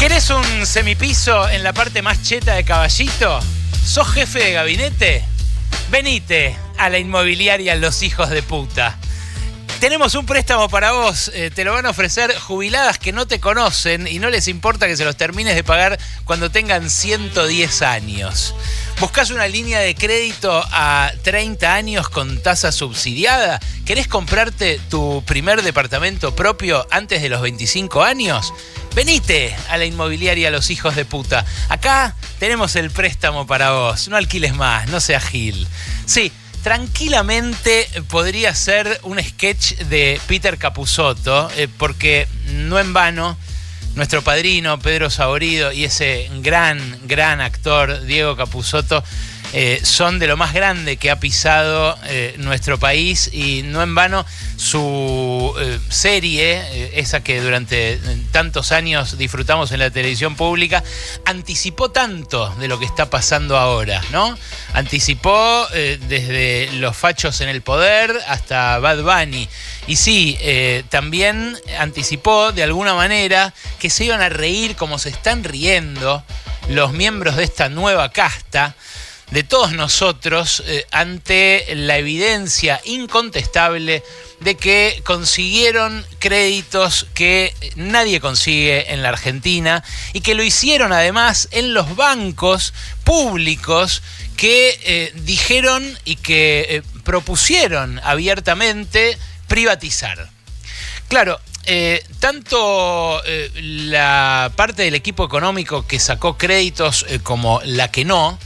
¿Querés un semipiso en la parte más cheta de Caballito? ¿Sos jefe de gabinete? Venite a la inmobiliaria Los Hijos de Puta. Tenemos un préstamo para vos, te lo van a ofrecer jubiladas que no te conocen y no les importa que se los termines de pagar cuando tengan 110 años. ¿Buscás una línea de crédito a 30 años con tasa subsidiada? ¿Querés comprarte tu primer departamento propio antes de los 25 años? Venite a la inmobiliaria Los Hijos de Puta. Acá tenemos el préstamo para vos. No alquiles más, no seas gil. Sí, tranquilamente podría ser un sketch de Peter Capusotto, porque no en vano nuestro padrino Pedro Saborido y ese gran actor Diego Capusotto son de lo más grande que ha pisado nuestro país, y no en vano su serie, esa que durante tantos años disfrutamos en la televisión pública, anticipó tanto de lo que está pasando ahora, ¿no? Anticipó desde los fachos en el poder hasta Bad Bunny. Y sí, también anticipó de alguna manera que se iban a reír como se están riendo los miembros de esta nueva casta de todos nosotros ante la evidencia incontestable de que consiguieron créditos que nadie consigue en la Argentina y que lo hicieron además en los bancos públicos que dijeron y que propusieron abiertamente privatizar. Claro, tanto la parte del equipo económico que sacó créditos como la que no,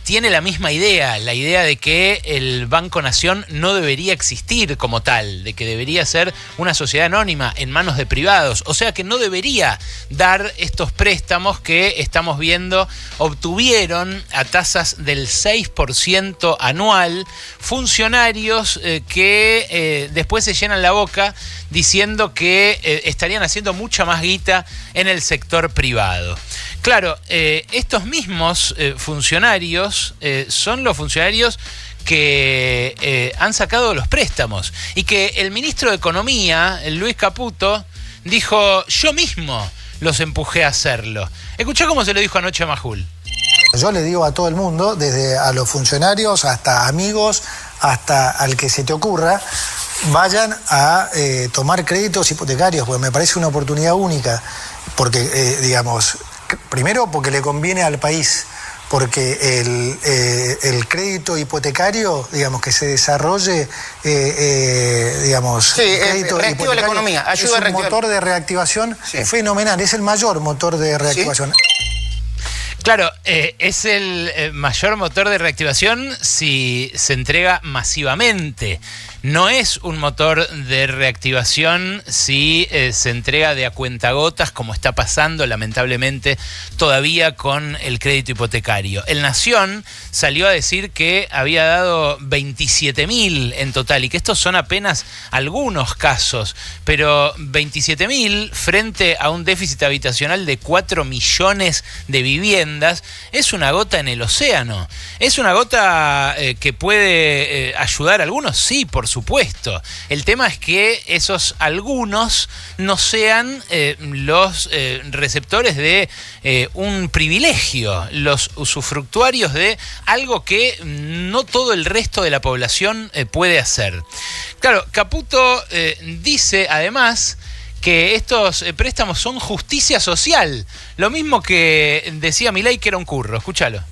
tiene la misma idea, la idea de que el Banco Nación no debería existir como tal, de que debería ser una sociedad anónima en manos de privados, o sea que no debería dar estos préstamos que estamos viendo obtuvieron a tasas del 6% anual funcionarios que después se llenan la boca diciendo que estarían haciendo mucha más guita en el sector privado. Claro, estos mismos funcionarios son los funcionarios que han sacado los préstamos y que el ministro de Economía, Luis Caputo, dijo: yo mismo los empujé a hacerlo. Escuchá cómo se lo dijo anoche a Majul. Yo le digo a todo el mundo, desde a los funcionarios hasta amigos, hasta al que se te ocurra, vayan a tomar créditos hipotecarios, porque me parece una oportunidad única, porque, digamos, primero porque le conviene al país, porque el crédito hipotecario, digamos, que se desarrolle, digamos, sí, crédito reactiva la economía, ayuda es un motor de reactivación fenomenal, es el mayor motor de reactivación. ¿Sí? Claro, es el mayor motor de reactivación si se entrega masivamente. No es un motor de reactivación si se entrega de a cuentagotas, como está pasando lamentablemente todavía con el crédito hipotecario. El Nación salió a decir que había dado 27.000 en total y que estos son apenas algunos casos, pero 27.000 frente a un déficit habitacional de 4 millones de viviendas es una gota en el océano. Es una gota que puede ayudar a algunos, sí, por supuesto. El tema es que esos algunos no sean los receptores de un privilegio, los usufructuarios de algo que no todo el resto de la población puede hacer. Claro, Caputo dice además que estos préstamos son justicia social, lo mismo que decía Milei que era un curro. Escúchalo.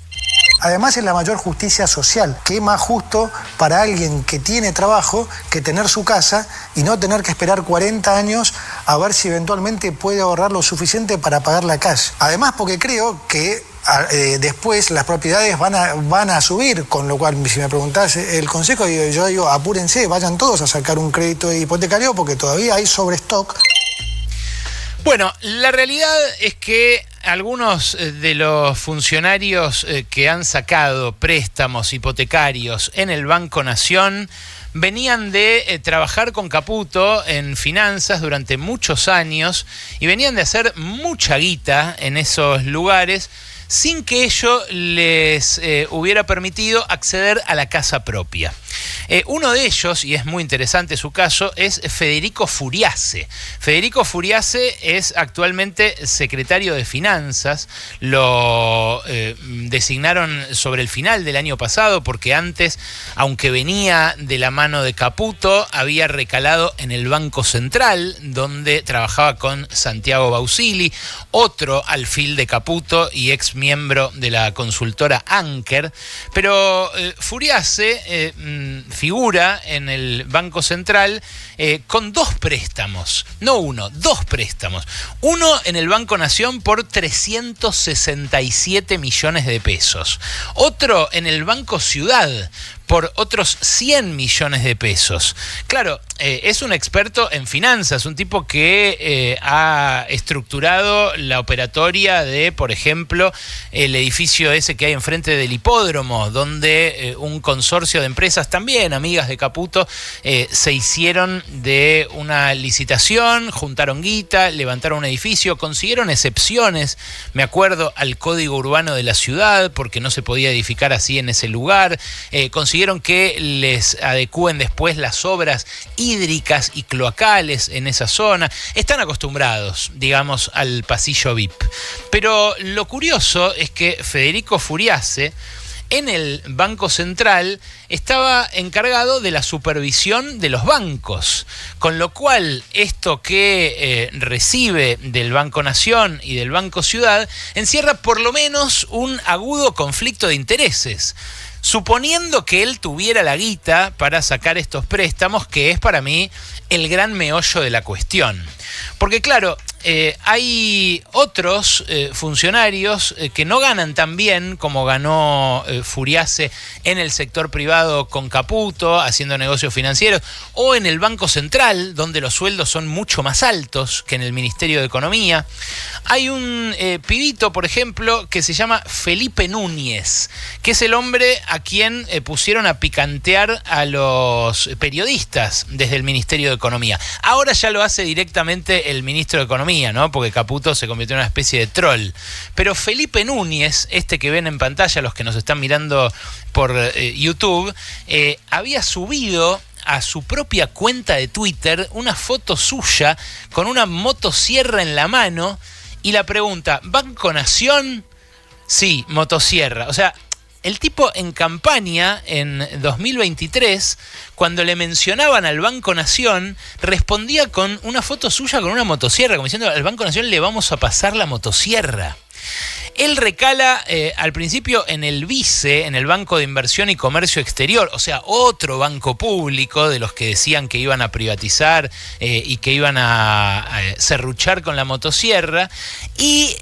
Además es la mayor justicia social. ¿Qué más justo para alguien que tiene trabajo que tener su casa y no tener que esperar 40 años a ver si eventualmente puede ahorrar lo suficiente para pagar la casa? Además, porque creo que después las propiedades van a subir, con lo cual, si me preguntás el consejo, yo digo, apúrense, vayan todos a sacar un crédito hipotecario porque todavía hay sobrestock. Bueno, la realidad es que algunos de los funcionarios que han sacado préstamos hipotecarios en el Banco Nación venían de trabajar con Caputo en finanzas durante muchos años y venían de hacer mucha guita en esos lugares sin que ello les hubiera permitido acceder a la casa propia. Uno de ellos, y es muy interesante su caso, es Federico Furiase. Federico Furiase es actualmente secretario de Finanzas. Lo designaron sobre el final del año pasado porque antes, aunque venía de la mano de Caputo, había recalado en el Banco Central, donde trabajaba con Santiago Bausili, otro alfil de Caputo y ex miembro de la consultora Anker. Pero Furiase figura en el Banco Central con dos préstamos, no uno, dos préstamos. Uno en el Banco Nación por 367 millones de pesos. Otro en el Banco Ciudad por otros 100 millones de pesos. Claro, es un experto en finanzas, un tipo que ha estructurado la operatoria de, por ejemplo, el edificio ese que hay enfrente del hipódromo, donde un consorcio de empresas también, amigas de Caputo, se hicieron de una licitación, juntaron guita, levantaron un edificio, consiguieron excepciones, me acuerdo, al código urbano de la ciudad, porque no se podía edificar así en ese lugar, consiguieron que les adecúen después las obras hídricas y cloacales en esa zona. Están acostumbrados, digamos, al pasillo VIP. Pero lo curioso es que Federico Furiase, en el Banco Central, estaba encargado de la supervisión de los bancos, con lo cual esto que recibe del Banco Nación y del Banco Ciudad encierra por lo menos un agudo conflicto de intereses. Suponiendo que él tuviera la guita para sacar estos préstamos, que es para mí el gran meollo de la cuestión. Porque claro, hay otros funcionarios que no ganan tan bien como ganó Furiase en el sector privado con Caputo, haciendo negocios financieros, o en el Banco Central, donde los sueldos son mucho más altos que en el Ministerio de Economía. Hay un pibito, por ejemplo, que se llama Felipe Núñez, que es el hombre a quien pusieron a picantear a los periodistas desde el Ministerio de Economía. Ahora ya lo hace directamente el ministro de Economía, ¿no? Porque Caputo se convirtió en una especie de troll. Pero Felipe Núñez, este que ven en pantalla, los que nos están mirando por YouTube, había subido a su propia cuenta de Twitter una foto suya con una motosierra en la mano y la pregunta, ¿Banco Nación? Sí, motosierra. O sea, el tipo en campaña en 2023, cuando le mencionaban al Banco Nación, respondía con una foto suya con una motosierra, como diciendo, al Banco Nación le vamos a pasar la motosierra. Él recala al principio en el BICE, en el Banco de Inversión y Comercio Exterior, o sea, otro banco público de los que decían que iban a privatizar y que iban a serruchar con la motosierra, y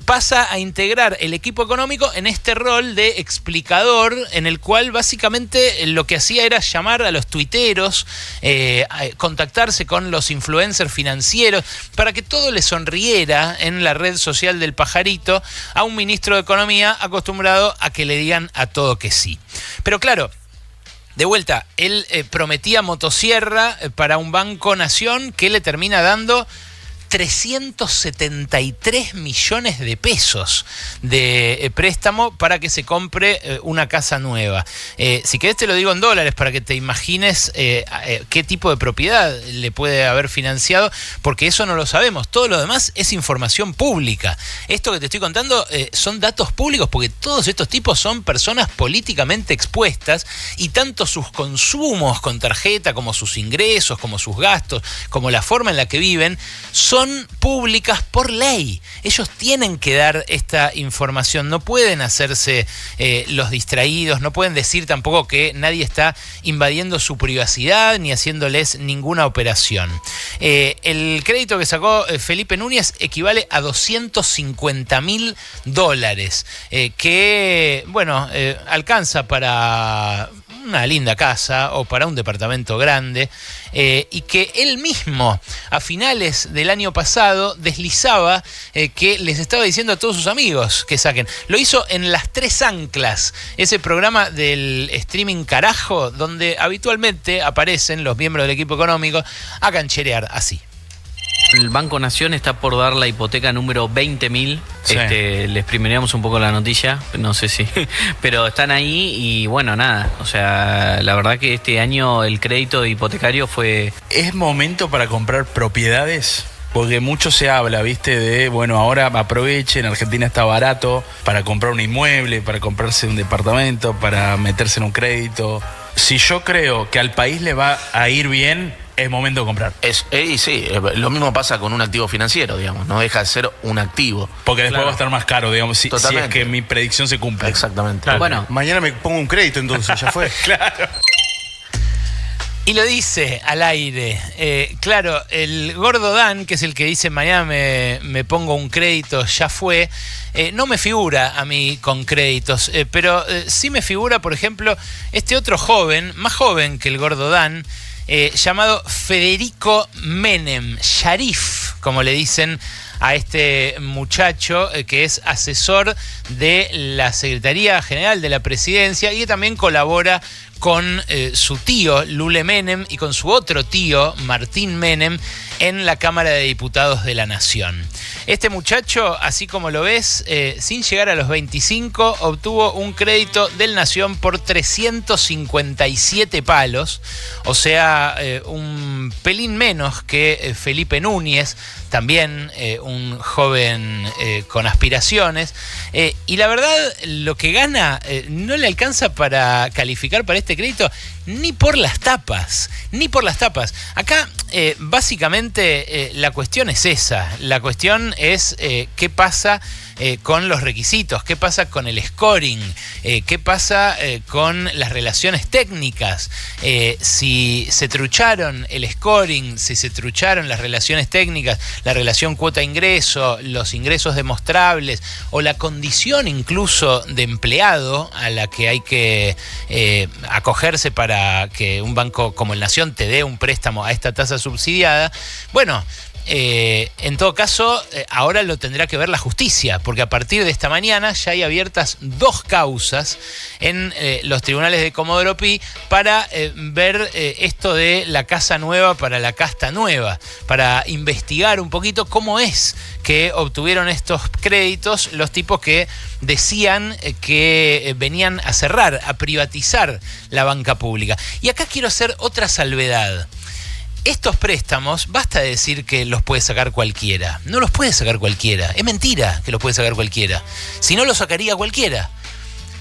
pasa a integrar el equipo económico en este rol de explicador, en el cual básicamente lo que hacía era llamar a los tuiteros, contactarse con los influencers financieros, para que todo le sonriera en la red social del pajarito, a un ministro de Economía acostumbrado a que le digan a todo que sí. Pero claro, de vuelta, él prometía motosierra para un Banco Nación que le termina dando 373 millones de pesos de préstamo para que se compre una casa nueva. Si querés te lo digo en dólares para que te imagines qué tipo de propiedad le puede haber financiado, porque eso no lo sabemos. Todo lo demás es información pública. Esto que te estoy contando son datos públicos, porque todos estos tipos son personas políticamente expuestas y tanto sus consumos con tarjeta como sus ingresos, como sus gastos, como la forma en la que viven, son públicas por ley. Ellos tienen que dar esta información, no pueden hacerse los distraídos, no pueden decir tampoco que nadie está invadiendo su privacidad ni haciéndoles ninguna operación. El crédito que sacó Felipe Núñez equivale a $250.000, que, bueno, alcanza para una linda casa o para un departamento grande, y que él mismo a finales del año pasado deslizaba que les estaba diciendo a todos sus amigos que saquen. Lo hizo en Las Tres Anclas, ese programa del streaming carajo donde habitualmente aparecen los miembros del equipo económico a cancherear así. El Banco Nación está por dar la hipoteca número 20.000. Sí. Les primeríamos un poco la noticia, no sé si, pero están ahí y bueno, nada. O sea, la verdad que este año el crédito hipotecario fue... ¿Es momento para comprar propiedades? Porque mucho se habla, ¿viste? De, bueno, ahora aprovechen, Argentina está barato para comprar un inmueble, para comprarse un departamento, para meterse en un crédito. Si yo creo que al país le va a ir bien, es momento de comprar. Sí, lo mismo pasa con un activo financiero, digamos, no deja de ser un activo. Porque después va a estar más caro, digamos, si es que mi predicción se cumple. Exactamente. Claro. Bueno, Mañana me pongo un crédito, entonces, ya fue. Claro. Y lo dice al aire. Claro, el gordo Dan, que es el que dice mañana me pongo un crédito, ya fue, no me figura a mí con créditos, pero sí me figura, por ejemplo, este otro joven, más joven que el gordo Dan, llamado Federico Menem, Sharif, como le dicen a este muchacho, que es asesor de la Secretaría General de la Presidencia y que también colabora con su tío Lule Menem y con su otro tío Martín Menem en la Cámara de Diputados de la Nación. Este muchacho, así como lo ves, sin llegar a los 25, obtuvo un crédito del Nación por 357 palos, o sea, un pelín menos que Felipe Núñez, también un joven con aspiraciones, y la verdad lo que gana no le alcanza para calificar para este crédito ni por las tapas, ni por las tapas. Acá básicamente la cuestión es esa, la cuestión es qué pasa con los requisitos, qué pasa con el scoring, qué pasa con las relaciones técnicas, si se trucharon el scoring, si se trucharon las relaciones técnicas, la relación cuota-ingreso, los ingresos demostrables o la condición incluso de empleado a la que hay que acogerse para que un banco como el Nación te dé un préstamo a esta tasa subsidiada. Bueno, en todo caso, ahora lo tendrá que ver la justicia, porque a partir de esta mañana ya hay abiertas 2 causas en los tribunales de Comodoro Pi para ver esto de la casa nueva para la casta nueva, para investigar un poquito cómo es que obtuvieron estos créditos los tipos que decían que venían a cerrar, a privatizar la banca pública. Y acá quiero hacer otra salvedad. Estos préstamos, basta decir que los puede sacar cualquiera. No los puede sacar cualquiera. Es mentira que los puede sacar cualquiera. Si no, los sacaría cualquiera.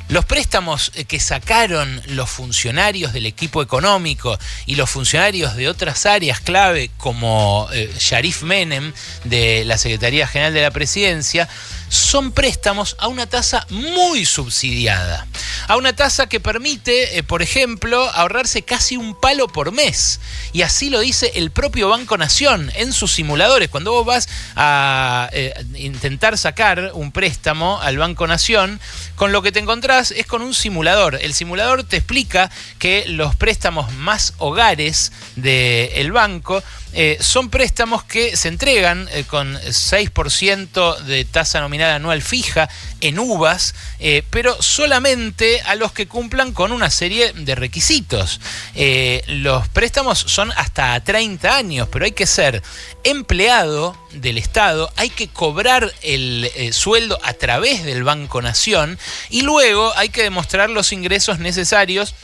Los préstamos que sacaron los funcionarios del equipo económico y los funcionarios de otras áreas clave como Sharif Menem de la Secretaría General de la Presidencia son préstamos a una tasa muy subsidiada, a una tasa que permite, por ejemplo, ahorrarse casi un palo por mes. Y así lo dice el propio Banco Nación en sus simuladores. Cuando vos vas a intentar sacar un préstamo al Banco Nación, con lo que te encontrás es con un simulador. El simulador te explica que los préstamos más hogares del banco son préstamos que se entregan con 6% de tasa nominal anual fija en uvas, pero solamente a los que cumplan con una serie de requisitos. Los préstamos son hasta a 30 años, pero hay que ser empleado del Estado, hay que cobrar el sueldo a través del Banco Nación y luego hay que demostrar los ingresos necesarios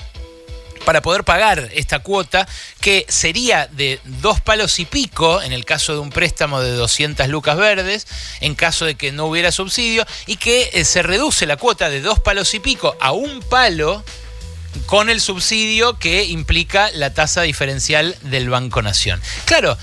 para poder pagar esta cuota, que sería de 2 palos y pico en el caso de un préstamo de 200 lucas verdes, en caso de que no hubiera subsidio, y que se reduce la cuota de 2 palos y pico a 1 palo con el subsidio que implica la tasa diferencial del Banco Nación. Claro,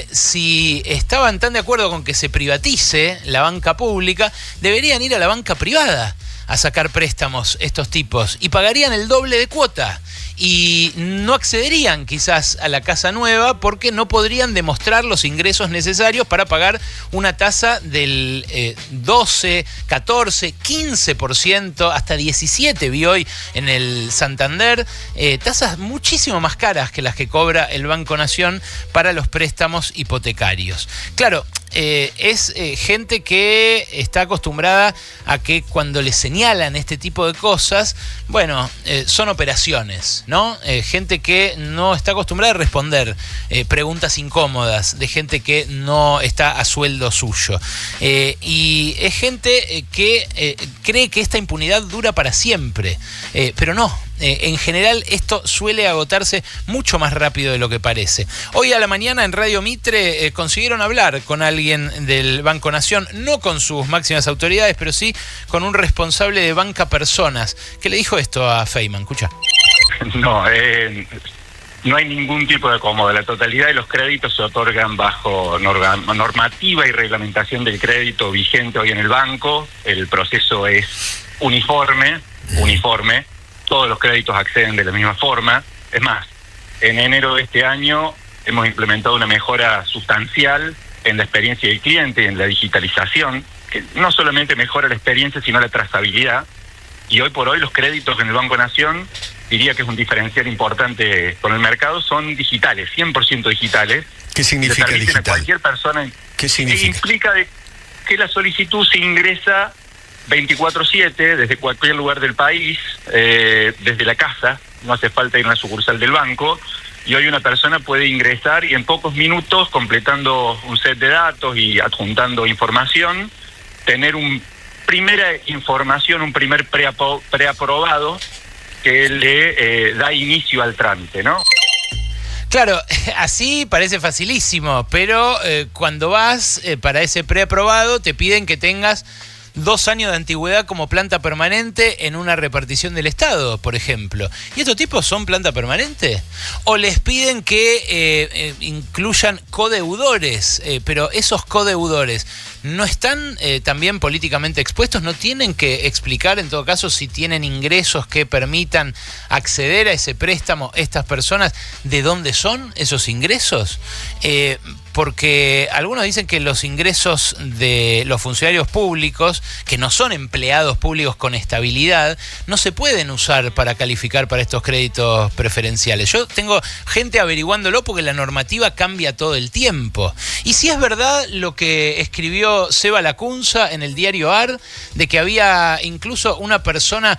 si estaban tan de acuerdo con que se privatice la banca pública, deberían ir a la banca privada a sacar préstamos estos tipos y pagarían el doble de cuota y no accederían quizás a la casa nueva porque no podrían demostrar los ingresos necesarios para pagar una tasa del 12, 14, 15%, hasta 17% vi hoy en el Santander, tasas muchísimo más caras que las que cobra el Banco Nación para los préstamos hipotecarios. Claro, es gente que está acostumbrada a que cuando le señalan este tipo de cosas, bueno, son operaciones, ¿no? Gente que no está acostumbrada a responder preguntas incómodas, de gente que no está a sueldo suyo. Y es gente que cree que esta impunidad dura para siempre, pero no. En general esto suele agotarse mucho más rápido de lo que parece. Hoy a la mañana en Radio Mitre consiguieron hablar con alguien del Banco Nación, no con sus máximas autoridades, pero sí con un responsable de Banca Personas, que le dijo esto a Feynman. Escucha. No hay ningún tipo de acomodo. La totalidad de los créditos se otorgan bajo normativa y reglamentación del crédito vigente hoy en el banco. El proceso es uniforme. Todos los créditos acceden de la misma forma. Es más, en enero de este año hemos implementado una mejora sustancial en la experiencia del cliente y en la digitalización, que no solamente mejora la experiencia, sino la trazabilidad. Y hoy por hoy los créditos en el Banco Nación, diría que es un diferencial importante con el mercado, son digitales, 100% digitales. ¿Qué significa Le permiten digital? a cualquier persona. ¿Qué significa? Implica que la solicitud se ingresa 24/7 desde cualquier lugar del país, desde la casa, no hace falta ir a una sucursal del banco, y hoy una persona puede ingresar y en pocos minutos, completando un set de datos y adjuntando información, tener primera información, un primer preaprobado que le da inicio al trámite, ¿no? Claro, así parece facilísimo, pero cuando vas para ese preaprobado te piden que tengas 2 años de antigüedad como planta permanente en una repartición del Estado, por ejemplo. ¿Y estos tipos son planta permanente? ¿O les piden que incluyan codeudores? Pero esos codeudores ¿no están también políticamente expuestos? ¿No tienen que explicar, en todo caso, si tienen ingresos que permitan acceder a ese préstamo estas personas? ¿De dónde son esos ingresos? Porque algunos dicen que los ingresos de los funcionarios públicos, que no son empleados públicos con estabilidad, no se pueden usar para calificar para estos créditos preferenciales. Yo tengo gente averiguándolo porque la normativa cambia todo el tiempo. Y si es verdad lo que escribió Seba Lacunza en el diario AR, de que había incluso una persona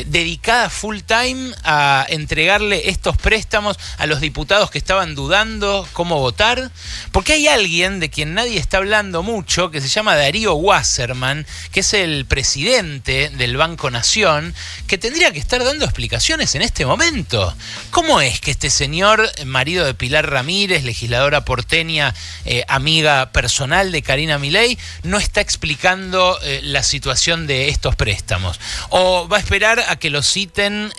dedicada full time a entregarle estos préstamos a los diputados que estaban dudando cómo votar, porque hay alguien de quien nadie está hablando mucho, que se llama Darío Wasserman, que es el presidente del Banco Nación, que tendría que estar dando explicaciones en este momento. ¿Cómo es que este señor, marido de Pilar Ramírez, legisladora porteña, amiga personal de Karina Milei, no está explicando la situación de estos préstamos? ¿O va a esperar a que lo citen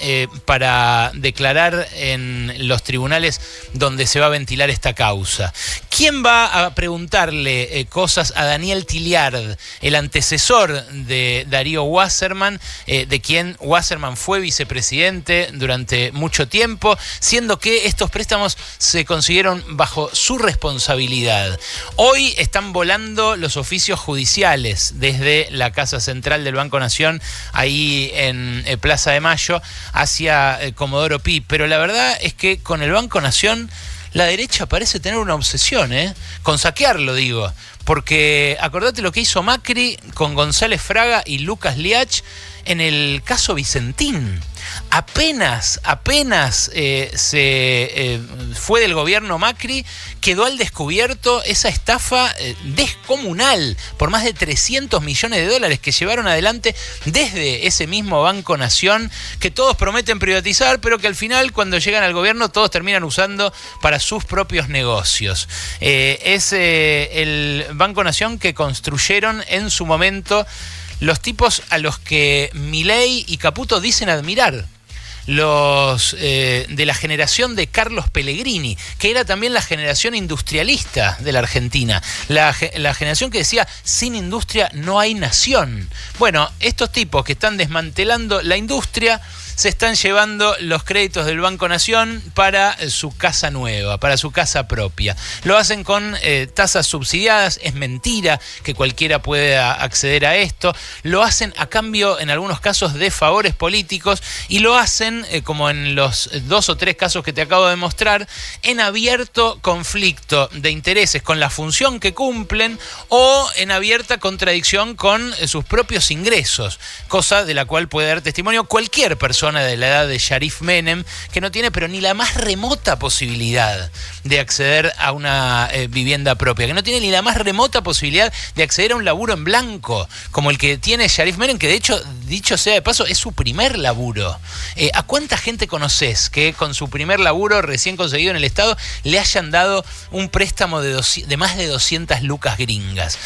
para declarar en los tribunales donde se va a ventilar esta causa? ¿Quién va a preguntarle cosas a Daniel Tiliard, el antecesor de Darío Wasserman, de quien Wasserman fue vicepresidente durante mucho tiempo, siendo que estos préstamos se consiguieron bajo su responsabilidad? Hoy están volando los oficios judiciales desde la Casa Central del Banco Nación, ahí en Plaza de Mayo, hacia Comodoro Pi. Pero la verdad es que con el Banco Nación la derecha parece tener una obsesión, con saquearlo, digo. Porque acordate lo que hizo Macri con González Fraga y Lucas Liach en el caso Vicentín. Apenas se fue del gobierno Macri, quedó al descubierto esa estafa descomunal por más de 300 millones de dólares que llevaron adelante desde ese mismo Banco Nación, que todos prometen privatizar, pero que al final, cuando llegan al gobierno, todos terminan usando para sus propios negocios. Es el Banco Nación que construyeron en su momento los tipos a los que Milei y Caputo dicen admirar. Los de la generación de Carlos Pellegrini, que era también la generación industrialista de la Argentina, la generación que decía, sin industria no hay nación. Bueno, estos tipos que están desmantelando la industria se están llevando los créditos del Banco Nación para su casa nueva, para su casa propia. Lo hacen con tasas subsidiadas, es mentira que cualquiera pueda acceder a esto. Lo hacen a cambio, en algunos casos, de favores políticos y lo hacen, como en los 2 o 3 casos que te acabo de mostrar, en abierto conflicto de intereses con la función que cumplen o en abierta contradicción con sus propios ingresos, cosa de la cual puede dar testimonio cualquier persona de la edad de Sharif Menem que no tiene pero ni la más remota posibilidad de acceder a una vivienda propia, que no tiene ni la más remota posibilidad de acceder a un laburo en blanco, como el que tiene Sharif Menem, que de hecho, dicho sea de paso, es su primer laburo. ¿A cuánta gente conoces que con su primer laburo recién conseguido en el Estado le hayan dado un préstamo de más de 200 lucas gringas?